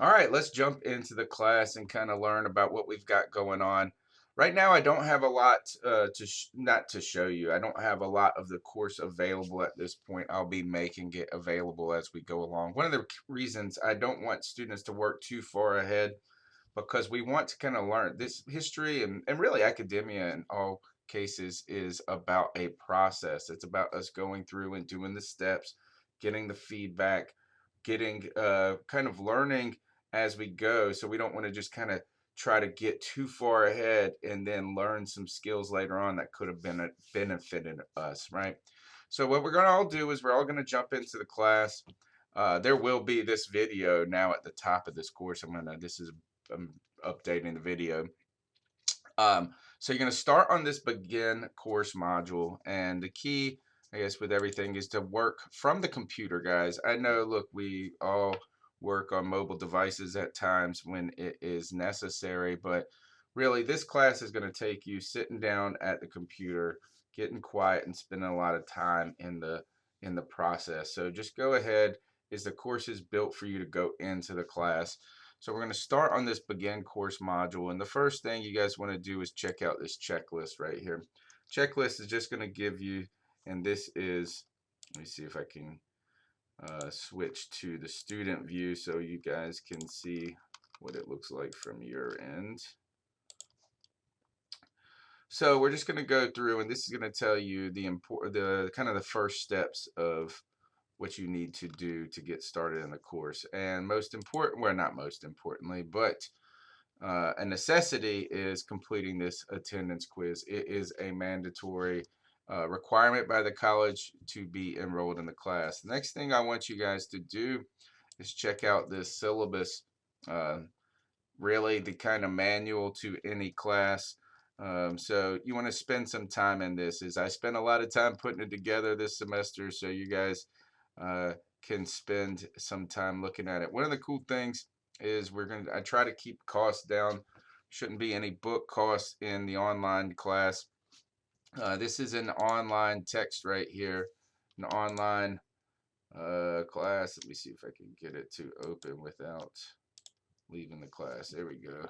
All right, let's jump into the class and kind of learn about what we've got going on. Right now, I don't have a lot not to show you. I don't have a lot of the course available at this point. I'll be making it available as we go along. One of the reasons I don't want students to work too far ahead because we want to kind of learn this history and really academia in all cases is about a process. It's about us going through and doing the steps, getting the feedback, getting kind of learning as we go. So we don't want to just kind of try to get too far ahead and then learn some skills later on that could have been benefited us, right? So what we're going to all do is we're all going to jump into the class. There will be this video now at the top of this course. This is I'm updating the video. So you're going to start on this begin course module, and the key, I guess, with everything is to work from the computer, guys. I know, look, we all work on mobile devices at times when it is necessary, but really, this class is going to take you sitting down at the computer, getting quiet, and spending a lot of time in the process. So just go ahead. Is the course is built for you to go into the class. So we're going to start on this begin course module. And the first thing you guys want to do is check out this checklist right here. Checklist is just going to give you, and this is, let me see if I can switch to the student view so you guys can see what it looks like from your end. So we're just going to go through, and this is going to tell you the kind of the first steps of what you need to do to get started in the course. And most important, well, not most importantly, but a necessity is completing this attendance quiz. It is a mandatory requirement by the college to be enrolled in the class. The next thing I want you guys to do is check out this syllabus. Uh, Really, the kind of manual to any class. So you want to spend some time in this. Is I spent a lot of time putting it together this semester, so you guys uh, can spend some time looking at it. One of the cool things is I try to keep costs down. Shouldn't be any book costs in the online class. This is an online text right here, an online class. Let me see if I can get it to open without leaving the class. There we go.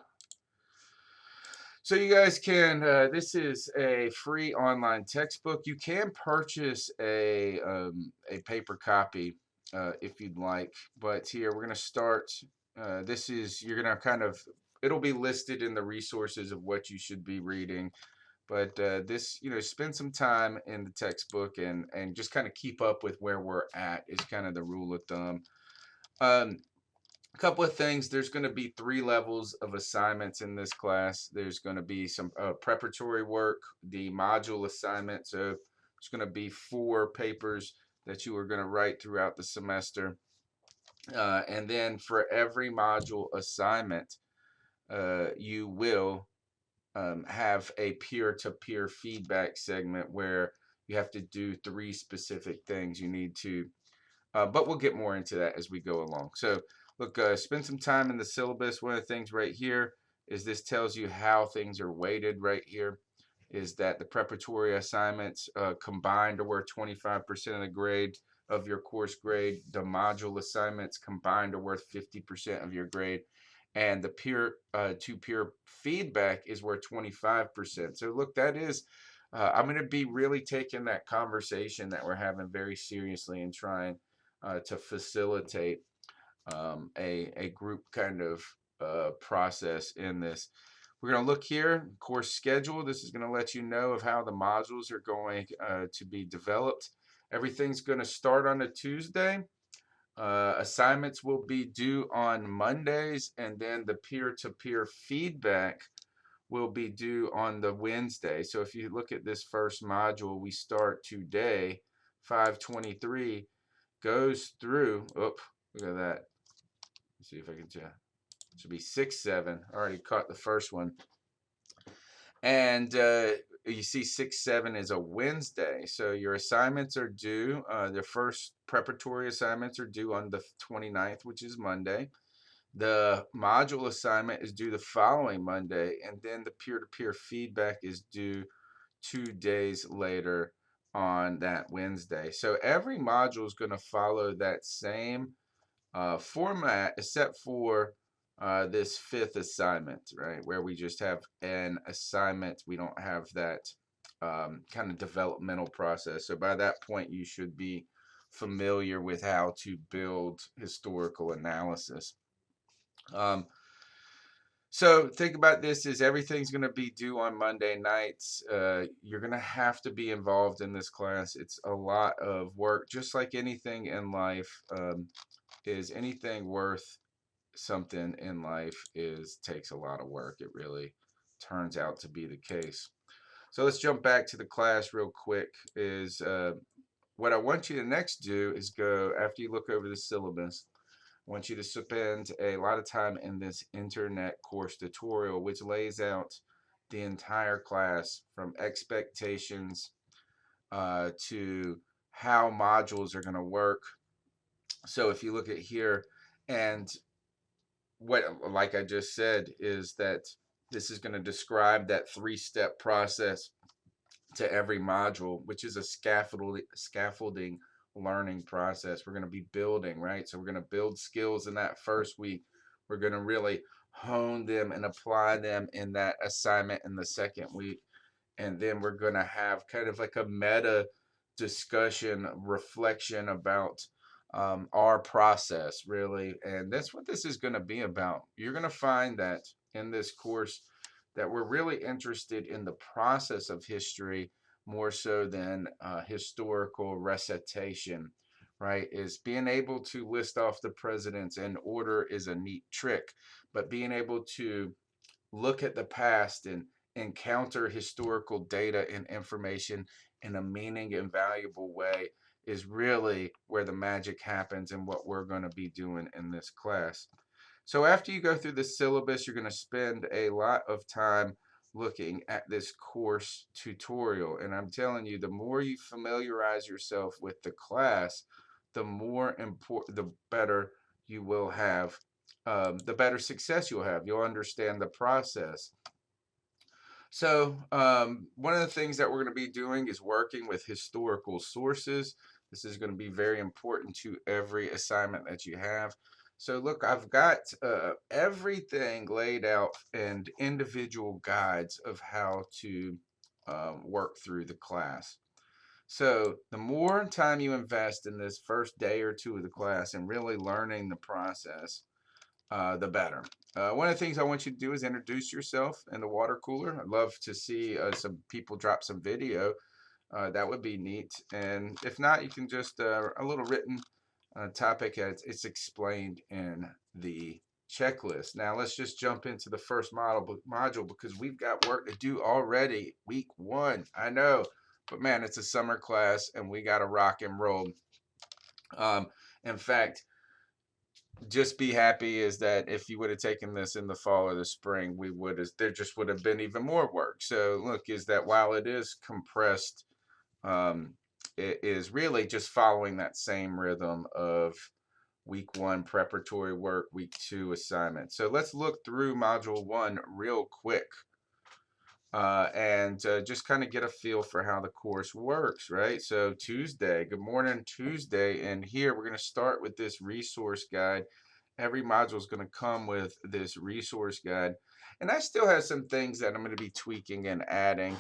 So you guys can, this is a free online textbook. You can purchase a paper copy if you'd like, but here we're going to start. You're going to kind of, it'll be listed in the resources of what you should be reading. But spend some time in the textbook and just kind of keep up with where we're at is kind of the rule of thumb. Um, a couple of things. There's going to be 3 levels of assignments in this class. There's going to be some preparatory work, the module assignment. So it's going to be 4 papers that you are going to write throughout the semester. And then for every module assignment, you will have a peer-to-peer feedback segment where you have to do 3 specific things you need to but we'll get more into that as we go along. So, look, spend some time in the syllabus. One of the things right here is this tells you how things are weighted right here. Is that the preparatory assignments combined are worth 25% of the grade of your course grade. The module assignments combined are worth 50% of your grade. And the peer to peer feedback is worth 25%. So, look, that is I'm going to be really taking that conversation that we're having very seriously and trying to facilitate a group kind of process in this. We're going to look here, course schedule. This is going to let you know of how the modules are going to be developed. Everything's going to start on a Tuesday. Assignments will be due on Mondays, and then the peer-to-peer feedback will be due on the Wednesday. So if you look at this first module, we start today, 523, goes through, oh, look at that. Let's see if I can tell. It should be 6-7. I already caught the first one. And you see 6-7 is a Wednesday. So your assignments are due. The first preparatory assignments are due on the 29th, which is Monday. The module assignment is due the following Monday, and then the peer-to-peer feedback is due 2 days later on that Wednesday. So every module is going to follow that same format, except for this fifth assignment, right? Where we just have an assignment. We don't have that kind of developmental process. So by that point, you should be familiar with how to build historical analysis. So think about this: is everything's going to be due on Monday nights. You're going to have to be involved in this class. It's a lot of work, just like anything in life. Is anything worth something in life is takes a lot of work. It really turns out to be the case. So let's jump back to the class real quick. Is what I want you to next do is go after you look over the syllabus. I want you to spend a lot of time in this internet course tutorial, which lays out the entire class from expectations to how modules are going to work. So if you look at here, and what, like I just said, is that this is going to describe that three-step process to every module, which is a scaffolding learning process. We're going to be building, right? So we're going to build skills in that first week. We're going to really hone them and apply them in that assignment in the second week. And then we're going to have kind of like a meta discussion, reflection about our process, really. And that's what this is going to be about. You're going to find that in this course that we're really interested in the process of history more so than historical recitation, right? Is being able to list off the presidents in order is a neat trick, but being able to look at the past and encounter historical data and information in a meaning and valuable way is really where the magic happens and what we're going to be doing in this class. So after you go through the syllabus, you're going to spend a lot of time looking at this course tutorial. And I'm telling you, the more you familiarize yourself with the class, the more important, the better you will have, the better success you'll have. You'll understand the process. So one of the things that we're going to be doing is working with historical sources. This is going to be very important to every assignment that you have. So look, I've got everything laid out and individual guides of how to work through the class. So the more time you invest in this first day or two of the class and really learning the process, the better. One of the things I want you to do is introduce yourself in the water cooler. I'd love to see some people drop some video. That would be neat. And if not, you can just a little written topic as it's explained in the checklist. Now let's just jump into the first module because we've got work to do already. Week 1, I know, but man, it's a summer class and we got to rock and roll. In fact, just be happy is that if you would have taken this in the fall or the spring, we would have, there just would have been even more work. So look, is that while it is compressed, it is really just following that same rhythm of week 1 preparatory work, week 2 assignment. So let's look through module 1 real quick. And just kind of get a feel for how the course works, right? So Tuesday, good morning Tuesday, and here we're going to start with this resource guide. Every module is going to come with this resource guide, and I still have some things that I'm going to be tweaking and adding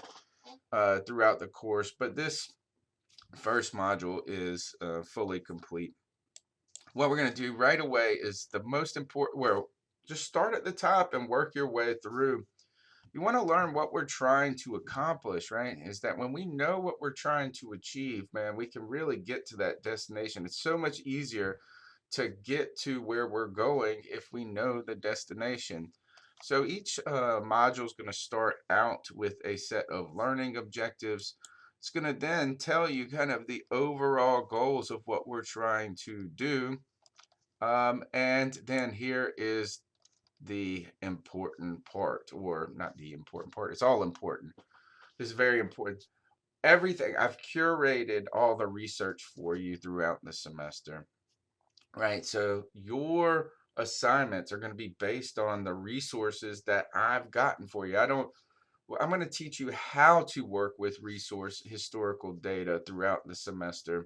throughout the course, but this first module is fully complete. What we're going to do right away is the most important, well, just start at the top and work your way through. You want to learn what we're trying to accomplish, right? Is that when we know what we're trying to achieve, man, we can really get to that destination. It's so much easier to get to where we're going if we know the destination. So each module is going to start out with a set of learning objectives. It's going to then tell you kind of the overall goals of what we're trying to do. And then here is the important part, or not the important part, it's all important. This is very important. Everything, I've curated all the research for you throughout the semester, right? So your assignments are going to be based on the resources that I've gotten for you. I'm going to teach you how to work with historical data throughout the semester.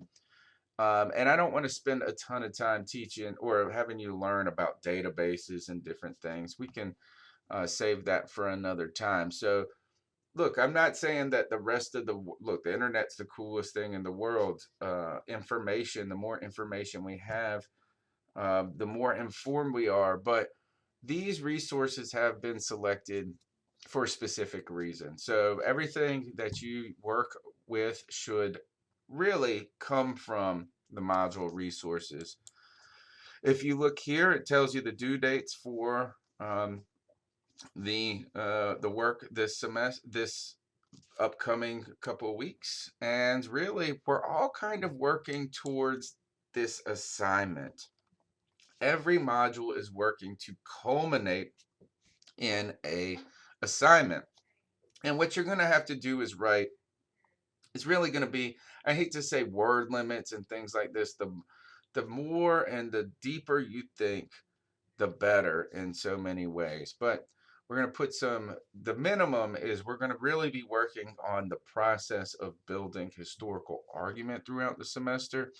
And I don't want to spend a ton of time teaching or having you learn about databases and different things. We can save that for another time. So, look, I'm not saying that the rest of look, the internet's the coolest thing in the world. Information, the more information we have, the more informed we are. But these resources have been selected for a specific reason. So everything that you work with should really come from the module resources. If you look here, it tells you the due dates for the work this semester, this upcoming couple of weeks, and really we're all kind of working towards this assignment. Every module is working to culminate in a assignment. And what you're going to have to do is write, it's really going to be, I hate to say word limits and things like this, the more and the deeper you think, the better in so many ways. But we're going to put the minimum is we're going to really be working on the process of building historical argument throughout the semester.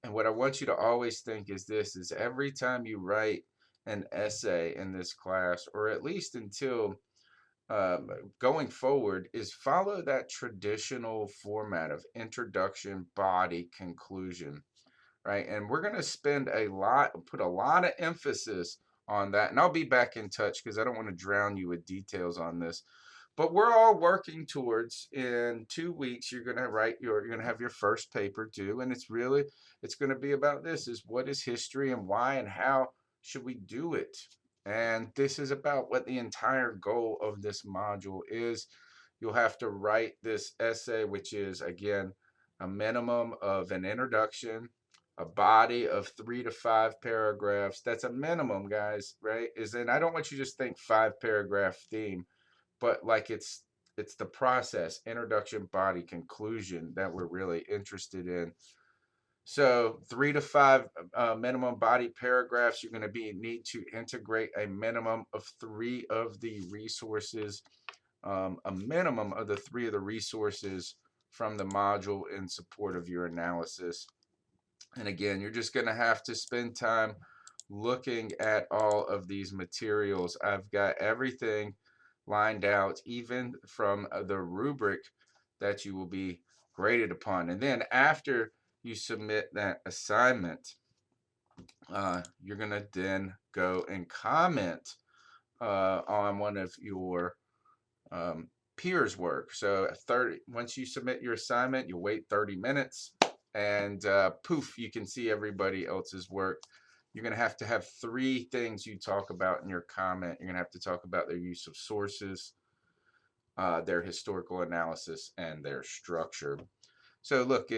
And what I want you to always think is this, is every time you write an essay in this class, or at least until um, going forward, is follow that traditional format of introduction, body, conclusion, right? And we're going to put a lot of emphasis on that. And I'll be back in touch because I don't want to drown you with details on this. But we're all working towards, in 2 weeks, you're going to have your first paper due. And it's going to be about this, is what is history and why and how should we do it? And this is about what the entire goal of this module is. You'll have to write this essay, which is, again, a minimum of an introduction, a body of 3 to 5 paragraphs. That's a minimum, guys, right? And I don't want you to just think 5 paragraph theme, but like it's the process, introduction, body, conclusion, that we're really interested in. So 3 to 5 minimum body paragraphs. You're going to need to integrate a minimum of 3 of the resources, a minimum of the 3 of the resources from the module in support of your analysis. And again, you're just going to have to spend time looking at all of these materials. I've got everything lined out, even from the rubric that you will be graded upon. And then after you submit that assignment, you're going to then go and comment on one of your peers' work. So once you submit your assignment, you'll wait 30 minutes and poof, you can see everybody else's work. You're going to have 3 things you talk about in your comment. You're going to have to talk about their use of sources, their historical analysis, and their structure. So look,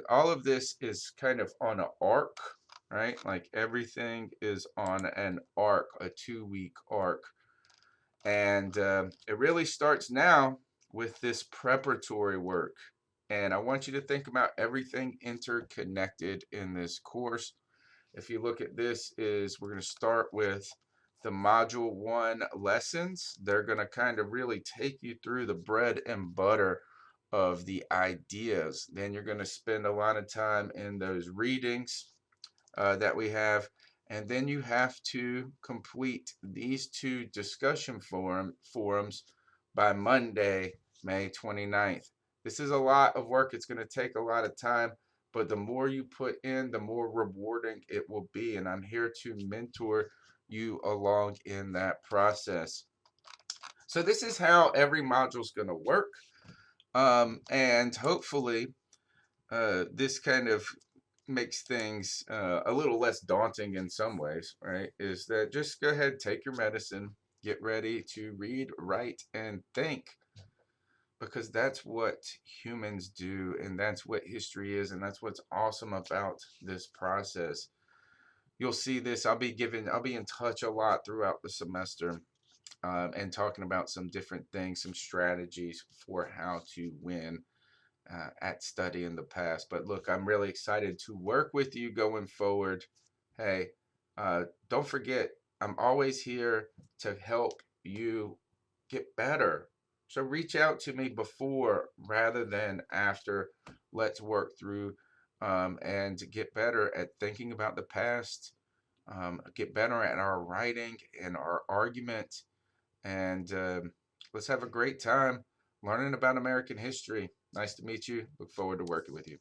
all of this is kind of on an arc, right? Like everything is on an arc, a 2-week arc. And it really starts now with this preparatory work. And I want you to think about everything interconnected in this course. If you look at this, we're going to start with the Module 1 lessons. They're going to kind of really take you through the bread and butter of the ideas. Then you're going to spend a lot of time in those readings that we have. And then you have to complete these 2 discussion forums by Monday, May 29th. This is a lot of work. It's going to take a lot of time, but the more you put in, the more rewarding it will be. And I'm here to mentor you along in that process. So this is how every module is going to work. And hopefully this kind of makes things a little less daunting in some ways, right? Is that just go ahead, take your medicine, get ready to read, write, and think, because that's what humans do, and that's what history is, and that's what's awesome about this process. You'll see this. I'll be in touch a lot throughout the semester, and talking about some different things, some strategies for how to win at study in the past. But look, I'm really excited to work with you going forward. Hey, don't forget, I'm always here to help you get better. So reach out to me before rather than after. Let's work through and get better at thinking about the past, get better at our writing and our argument, and let's have a great time learning about American history. Nice to meet you. Look forward to working with you.